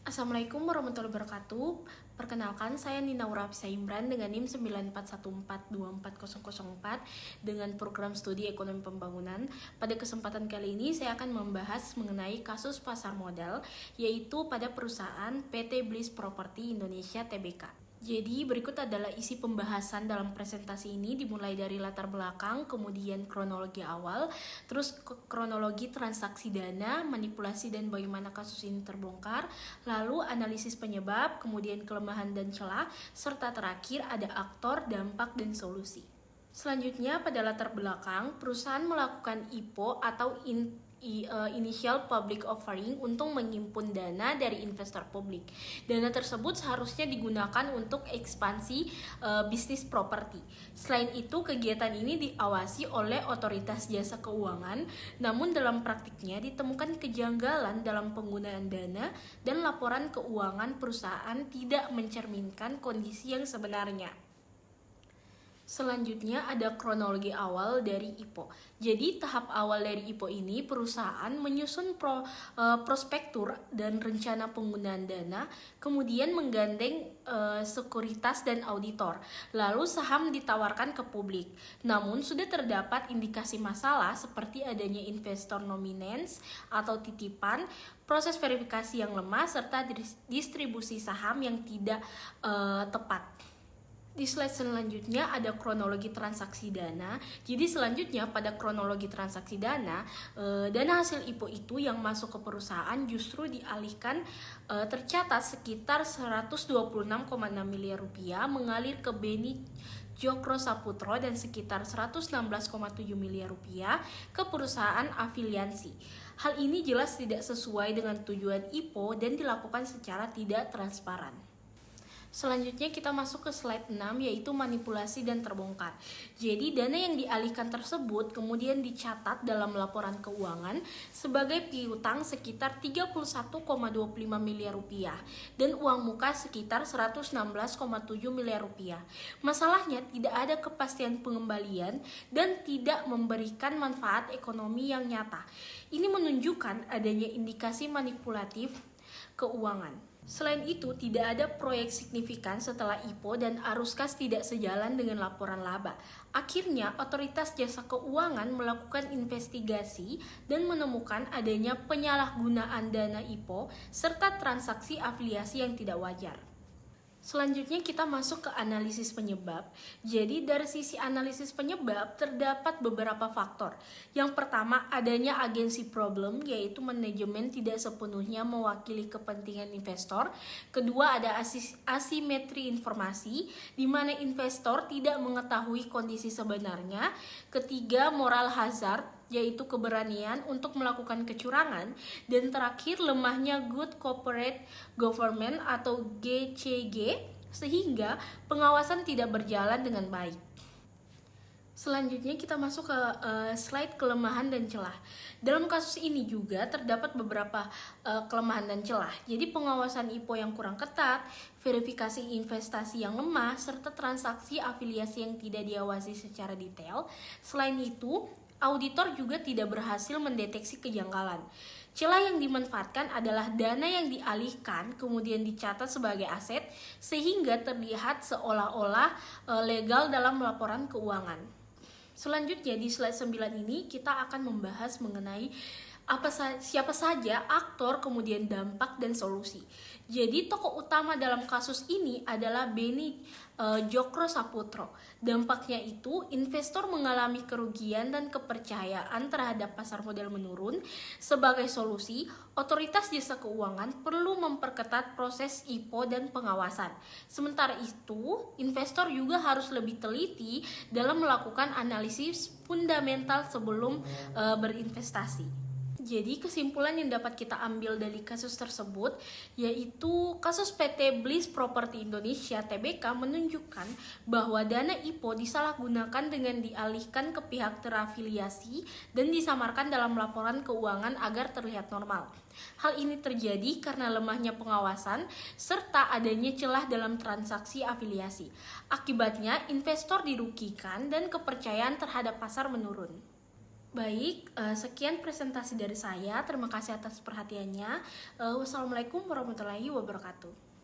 Assalamualaikum warahmatullahi wabarakatuh. Perkenalkan, saya Nina Urapsa Imran dengan NIM 941424004 dengan program studi Ekonomi Pembangunan. Pada kesempatan kali ini saya akan membahas mengenai kasus pasar modal, yaitu pada perusahaan PT Bliss Property Indonesia Tbk. Jadi berikut adalah isi pembahasan dalam presentasi ini, dimulai dari latar belakang, kemudian kronologi awal, terus kronologi transaksi dana, manipulasi dan bagaimana kasus ini terbongkar, lalu analisis penyebab, kemudian kelemahan dan celah, serta terakhir ada aktor, dampak, dan solusi. Selanjutnya pada latar belakang, perusahaan melakukan IPO atau Initial Public Offering untuk menghimpun dana dari investor publik. Dana tersebut seharusnya digunakan untuk ekspansi bisnis properti. Selain itu, kegiatan ini diawasi oleh otoritas jasa keuangan, namun dalam praktiknya ditemukan kejanggalan dalam penggunaan dana dan laporan keuangan perusahaan tidak mencerminkan kondisi yang sebenarnya. Selanjutnya ada kronologi awal dari IPO. Jadi tahap awal dari IPO ini perusahaan menyusun prospektur dan rencana penggunaan dana, kemudian menggandeng sekuritas dan auditor. Lalu saham ditawarkan ke publik. Namun sudah terdapat indikasi masalah seperti adanya investor nominance atau titipan, proses verifikasi yang lemah, serta distribusi saham yang tidak tepat. Di slide selanjutnya ada kronologi transaksi dana. Jadi selanjutnya pada kronologi transaksi dana, dana hasil IPO itu yang masuk ke perusahaan justru dialihkan, tercatat sekitar 126,6 miliar rupiah mengalir ke Beni Jokro Saputro dan sekitar 116,7 miliar rupiah ke perusahaan afiliansi. Hal ini jelas tidak sesuai dengan tujuan IPO dan dilakukan secara tidak transparan. Selanjutnya kita masuk ke slide 6, yaitu manipulasi dan terbongkar. Jadi dana yang dialihkan tersebut kemudian dicatat dalam laporan keuangan sebagai piutang sekitar 31,25 miliar rupiah dan uang muka sekitar 116,7 miliar rupiah. Masalahnya tidak ada kepastian pengembalian dan tidak memberikan manfaat ekonomi yang nyata. Ini menunjukkan adanya indikasi manipulatif keuangan. Selain itu, tidak ada proyek signifikan setelah IPO dan arus kas tidak sejalan dengan laporan laba. Akhirnya, otoritas jasa keuangan melakukan investigasi dan menemukan adanya penyalahgunaan dana IPO serta transaksi afiliasi yang tidak wajar. Selanjutnya kita masuk ke analisis penyebab. Jadi dari sisi analisis penyebab terdapat beberapa faktor. Yang pertama, adanya agensi problem, yaitu manajemen tidak sepenuhnya mewakili kepentingan investor. Kedua, ada asimetri informasi, di mana investor tidak mengetahui kondisi sebenarnya. Ketiga, moral hazard, yaitu keberanian untuk melakukan kecurangan. Dan terakhir, lemahnya good corporate government atau GCG, sehingga pengawasan tidak berjalan dengan baik. Selanjutnya kita masuk ke slide kelemahan dan celah. Dalam kasus ini juga terdapat beberapa kelemahan dan celah. Jadi pengawasan IPO yang kurang ketat, verifikasi investasi yang lemah, serta transaksi afiliasi yang tidak diawasi secara detail. Selain itu, auditor juga tidak berhasil mendeteksi kejanggalan. Celah yang dimanfaatkan adalah dana yang dialihkan kemudian dicatat sebagai aset sehingga terlihat seolah-olah legal dalam laporan keuangan. Selanjutnya di slide 9 ini kita akan membahas mengenai siapa saja aktor, kemudian dampak dan solusi. Jadi tokoh utama dalam kasus ini adalah Beni Jokro Saputro. Dampaknya itu investor mengalami kerugian dan kepercayaan terhadap pasar modal menurun. Sebagai solusi, otoritas jasa keuangan perlu memperketat proses IPO dan pengawasan. Sementara itu, investor juga harus lebih teliti dalam melakukan analisis fundamental sebelum berinvestasi. Jadi kesimpulan yang dapat kita ambil dari kasus tersebut yaitu kasus PT Bliss Property Indonesia Tbk menunjukkan bahwa dana IPO disalahgunakan dengan dialihkan ke pihak terafiliasi dan disamarkan dalam laporan keuangan agar terlihat normal. Hal ini terjadi karena lemahnya pengawasan serta adanya celah dalam transaksi afiliasi. Akibatnya investor dirugikan dan kepercayaan terhadap pasar menurun. Baik, sekian presentasi dari saya. Terima kasih atas perhatiannya. Wassalamualaikum warahmatullahi wabarakatuh.